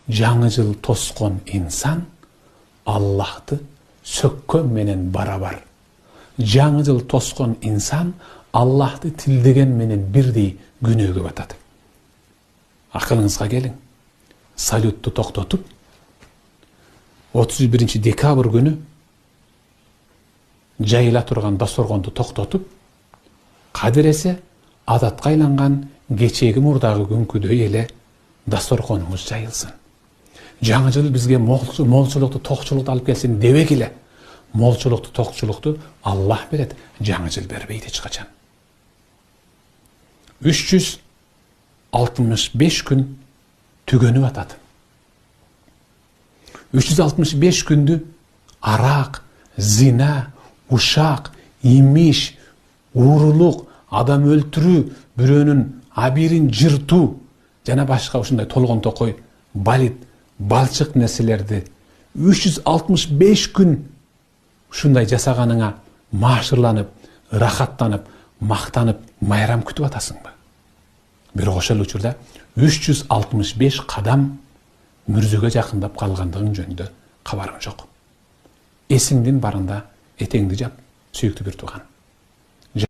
жаңы жыл тоскон инсан Аллахты сөккөн менен барабар. Жаңы жыл тоскон инсан Аллахты тилдеген менен бирдей күнөөгө батат. Акылыңызга келиң. Салютту токтотуп 31 декабрь күнү жайыла турган дасторгонду токтотуп, кадыресе адатка айланган кечеги мурдагы күнкүдөй эле дасторгонуңуз жайылсын. Жаңы жыл бизге молчулукту, токчулукту алып келсин дебек эле. Молчулукту, токчулукту Аллах берет, жаңы жыл бербейт эч качан. 365 күн түгөнүп атат. 365 күндү арак, зина, ушак, имиш, уурулук, адам өлтүрүү, бирөөнүн абирин жыртуу жана башка ушундай толгон токой, балит, балчык нерселерди 365 күн ушундай жасаганыңа маашырланып, рахаттанып, мактанып, майрам күтүп атасыңбы? Бирок ошол учурда 365 кадам мүрзөгө жакындап калгандыгың жөнүндө кабарың жок. Эсиңдин барында этеңди жап, сүйүктүү бир тууган.